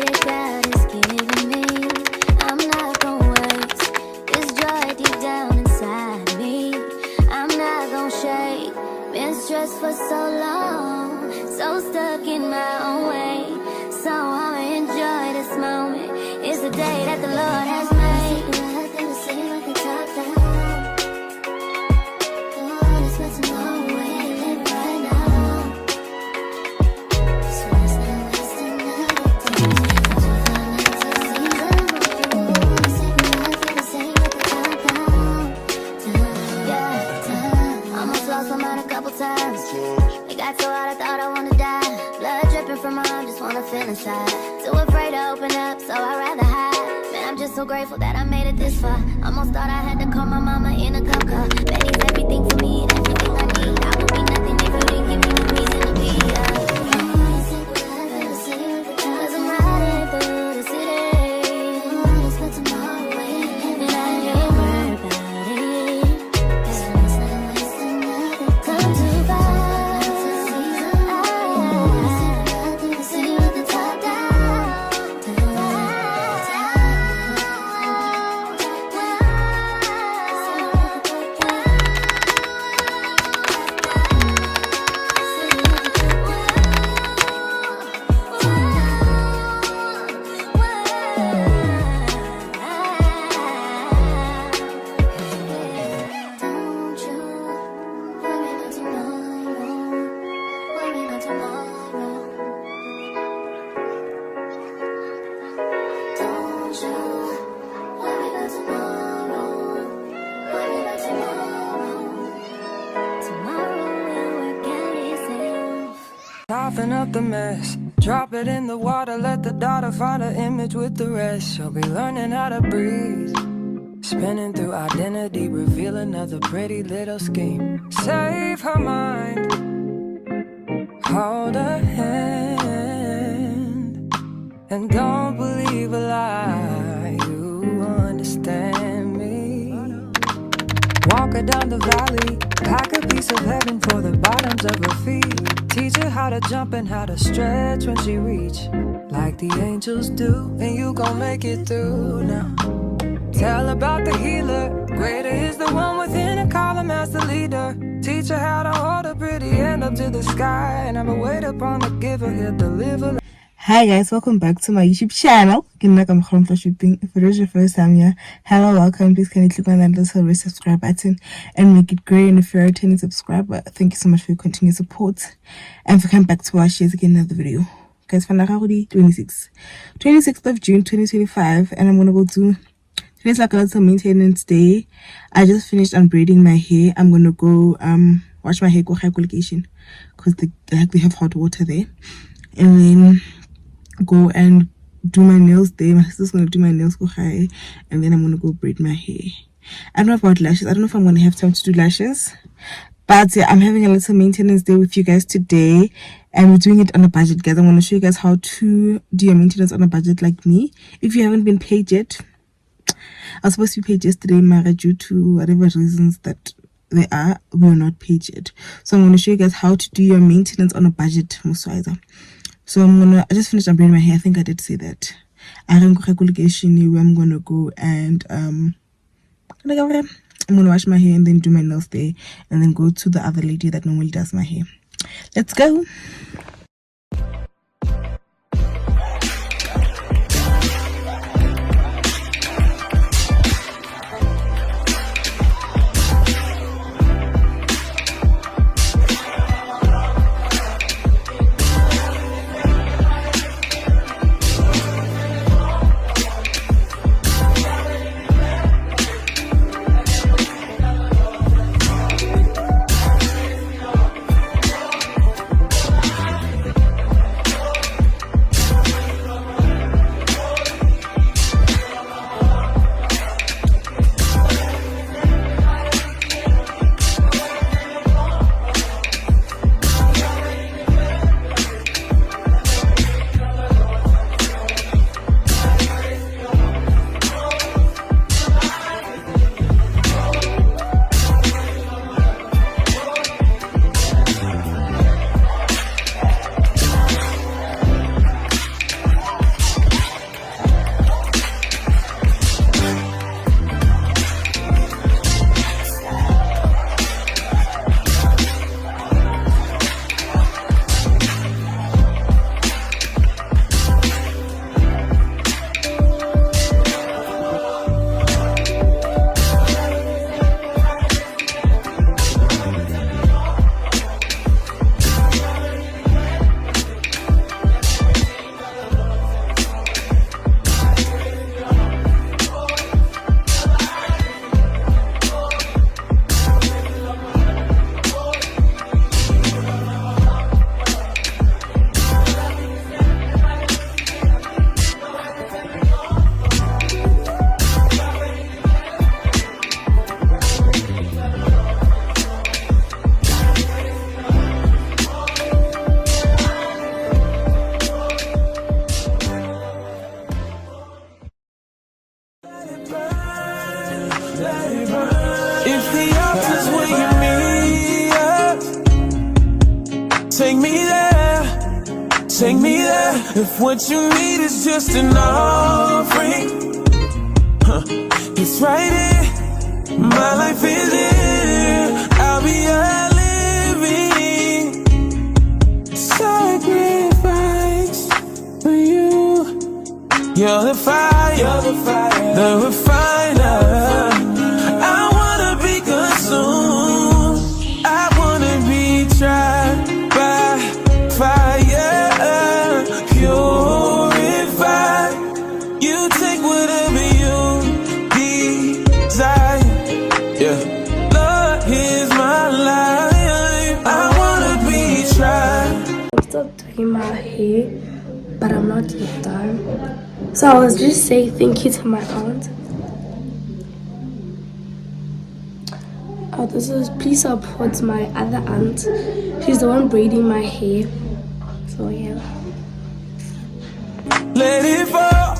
that God has given me. I'm not gonna waste this joy deep down inside me. I'm not gonna shake. Been stressed for so long, so stuck in my own way. So I'ma enjoy this moment. It's the day that the Lord has made. It got so hot I thought I wanna die. Blood dripping from my arm, just wanna feel inside. Too afraid to open up, so I'd rather hide. Man, I'm just so grateful that I made it this far. Almost thought I had to call my mama in a cop car. Betty's everything for me and everything I need. I would be nothing if you didn't give me the reason to be. Cause I'm riding through the city, and I ain't worried about it. Come too far. Soften up the mess, drop it in the water, let the daughter find her image with the rest. She'll be learning how to breathe, spinning through identity, reveal another pretty little scheme. Save her mind, hold her hand, and don't believe a lie, you understand me. Walk her down the valley, pack a piece of heaven for the bottoms of her feet. Teach her how to jump and how to stretch when she reach, like the angels do, and you gon' make it through now. Tell about the healer, greater is the one within and call him as the leader. Teach her how to hold a pretty hand up to the sky, and never wait upon the giver, he'll deliver. Hi guys, welcome back to my YouTube channel. If it is your first time here, hello, welcome. Please can you click on that little red subscribe button and make it grey. And if you're a returning subscriber, thank you so much for your continued support and for coming back to watch yet again another video. Guys, for 26th of June 2025, and I'm gonna go to today's like a little maintenance day. I just finished unbraiding my hair. I'm gonna go wash my hair, go high qualification because they have hot water there, and then go and do my nails there. My sister's gonna do my nails, go high, and then I'm gonna go braid my hair. I don't know about lashes. I don't know if I'm gonna have time to do lashes, but yeah, I'm having a little maintenance day with you guys today, and we're doing it on a budget, guys. I'm gonna show you guys how to do your maintenance on a budget like me. If you haven't been paid yet, I was supposed to be paid yesterday, Mara, due to whatever reasons that they are, we're not paid yet. So I'm gonna show you guys how to do your maintenance on a budget, Muswaiza. So I just finished unbraiding my hair. I think I did say that. I'm gonna go and I'm gonna wash my hair and then do my nails there, and then go to the other lady that normally does my hair. Let's go. take me there if what you need is just an offering. It's right here, my life is here. I'll be a living sacrifice for you. You're the fire, the refiner. I wanna be consumed. I wanna be tried by fire, purified. You take whatever you desire. Yeah, Lord, here's my life. I wanna be tried. I'm still doing my hair, but I'm not yet done. So I was just saying thank you to my aunt. Oh, this is please support my other aunt. She's the one braiding my hair. So yeah. Let it fall.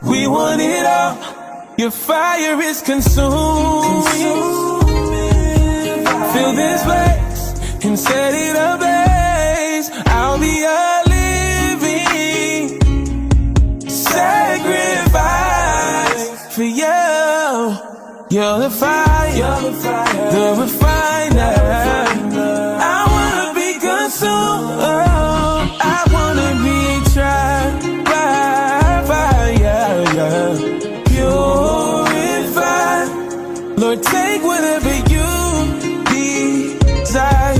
We want it all. Your fire is consuming. Fill this place and set it ablaze. I'll be a living sacrifice for you. You're the fire, the refiner. I wanna be consumed. I wanna be tried by fire, purified. Lord, take whatever you desire.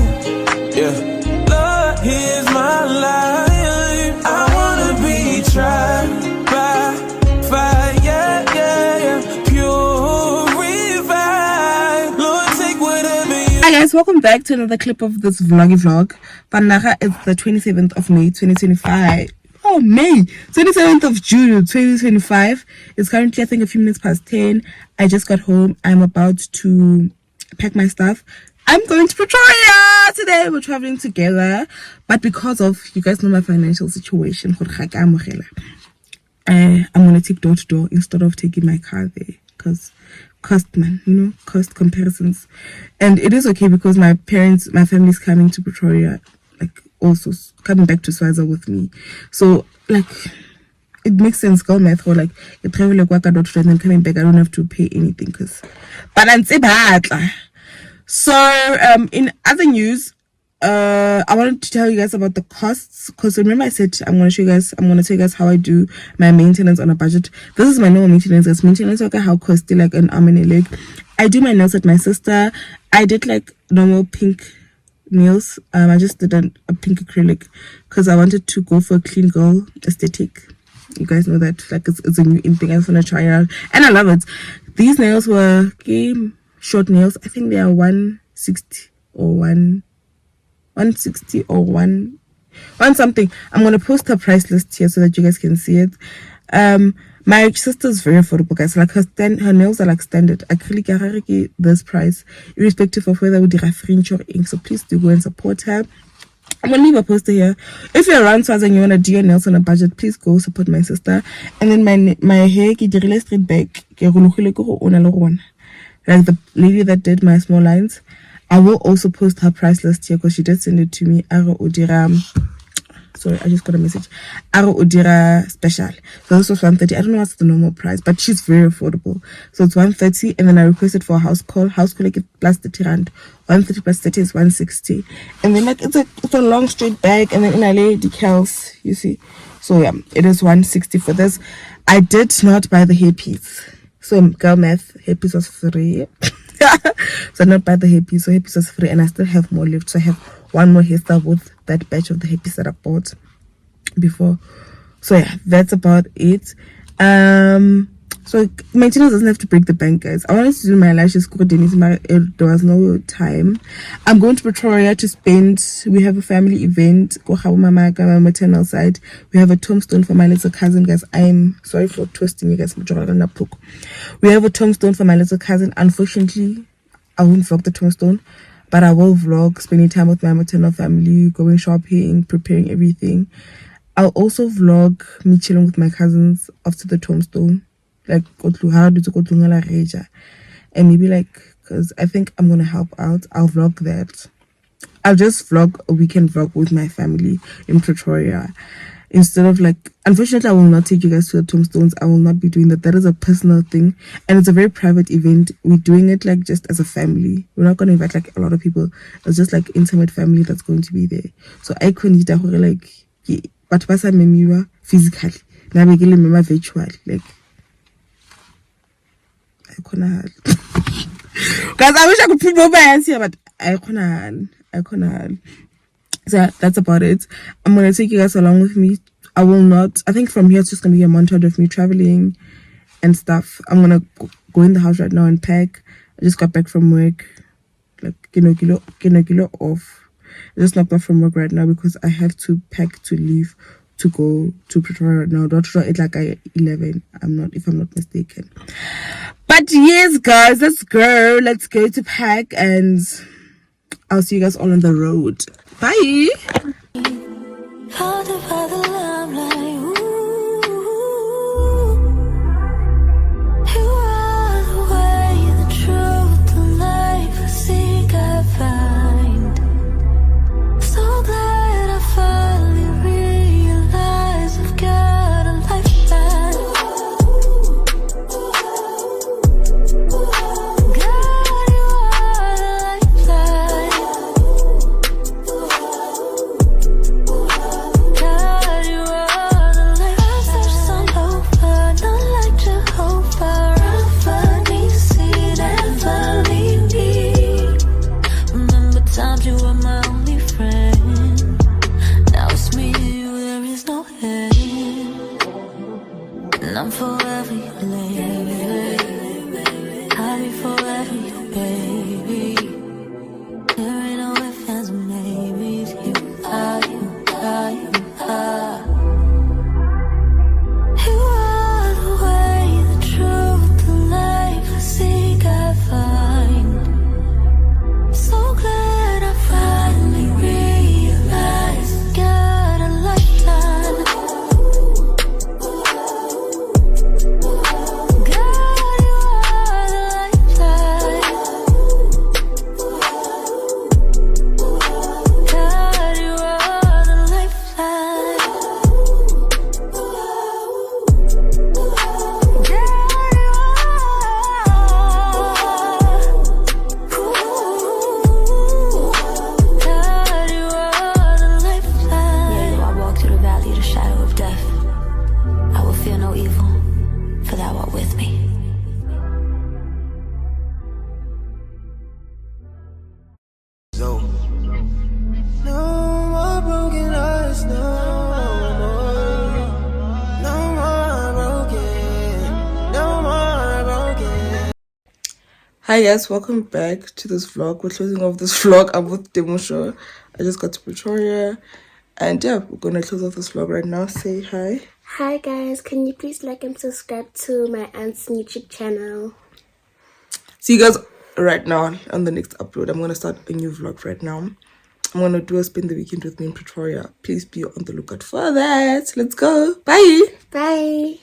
Yeah, Lord, here's my life. I wanna be tried by fire, purified. Lord, take whatever you. Hi guys, welcome back to another clip of this vlog. Panaga, it's the 27th of May 2025. Oh, May 27th of June 2025. It's currently, I think, a few minutes past 10. I just got home. I'm about to pack my stuff. I'm going to Pretoria today. We're traveling together, but because of, you guys know my financial situation, I'm gonna take door to door instead of taking my car there, because cost, man, cost comparisons. And it is okay because my family's coming to Pretoria, like also coming back to Swaziland with me. So like it makes sense, girl math, or like you travel like work out and then coming back, I don't have to pay anything because balance. So in other news, I wanted to tell you guys about the costs, because remember I said I'm gonna tell you guys how I do my maintenance on a budget. This is my normal maintenance. It's maintenance like how cost like an arm and a leg. I do my nails at my sister. I did like normal pink nails. I just did a pink acrylic because I wanted to go for a clean girl aesthetic. You guys know that like it's a new in thing. I just want to try it out and I love it. These nails were short nails. I think they are 160 or 160 or one something. I'm gonna post her price list here so that you guys can see it. My sister's very affordable, guys. Like her nails are like standard acrylic this price, irrespective of whether we do French or ink. So please do go and support her. I'm gonna leave a poster here. If you're around Swaziland and you wanna do your nails on a budget, please go support my sister. And then my hair, straight back. Like the lady that did my small lines, I will also post her price list here because she did send it to me. Sorry, I just got a message. Udira special. So this was 130. I don't know what's the normal price, but she's very affordable. So it's 130, and then I requested for a house call. House call like plus 30 rand. 130 plus 30 is 160. And then like it's a long straight bag, and then in LA decals, you see. So yeah, it is 160 for this. I did not buy the hairpiece. So girl math, hairpiece was free. So I did not buy the hairpiece. So hairpiece was free, and I still have more left. So I have one more hairstyle with that batch of the hairpiece that I bought before. So yeah, that's about it. So maintenance doesn't have to break the bank, guys. I wanted to do my lashes, there was no time. I'm going to Pretoria to spend. We have a family event. My maternal side. We have a tombstone for my little cousin, guys. I'm sorry for twisting you guys. We have a tombstone for my little cousin. Unfortunately, I won't vlog the tombstone, but I will vlog spending time with my maternal family, going shopping, preparing everything. I'll also vlog me chilling with my cousins after the tombstone, like and maybe like, because I think I'm gonna help out, I'll vlog that. I'll just vlog a weekend vlog with my family in Pretoria. Instead of like, unfortunately, I will not take you guys to the tombstones. I will not be doing that. That is a personal thing, and it's a very private event. We're doing it like just as a family. We're not going to invite like a lot of people. It's just like intimate family that's going to be there. So I couldn't like, but pasa memiwa physically. Now we get remember virtual like. I can't. Guys, I wish I could put my hands here, but I can't. So that's about it. I'm gonna take you guys along with me. I think from here it's just gonna be a montage of me traveling and stuff. I'm gonna go in the house right now and pack. I just got back from work, like kilo off. I just knocked off from work right now because I have to pack to leave to go to Pretoria right now. Don't it's like 11. If I'm not mistaken. But yes, guys, let's go. Let's go to pack, and I'll see you guys all on the road. Bye. Haunted by the limelight, ooh, you are the way, the truth, the life I seek, I find. So glad I finally realized I've got a lifeline. God, you are the lifeline. God, you are the light. I searched all over, not like Jehovah. Rapha, Nisi, never leave me. Remember times you were my only friend. Now it's me and you, there is no end. And I'm forever your lady. I'll be forever your baby. There ain't no ifs, ands, or maybes. You are, you are, you are. You are the way, the truth, the life I seek, I find. So glad I finally realized, got a lifeline. God, you are the lifeline. God, you are the lifeline. God, you are the lifeline. Yeah, though I walk through the valley of the shadow of death, I will fear no evil, for thou art with me. So, no more broken hearts, no more broken. Hi guys, welcome back to this vlog. We're closing off this vlog. I'm with Demusha. I just got to Pretoria, and yeah, we're gonna close off this vlog right now. Say hi. Hi guys, can you please like and subscribe to my aunt's YouTube channel? See you guys right now on the next upload. I'm gonna start a new vlog right now. I'm gonna do a spend the weekend with me in Pretoria. Please be on the lookout for that. Let's go. Bye. Bye.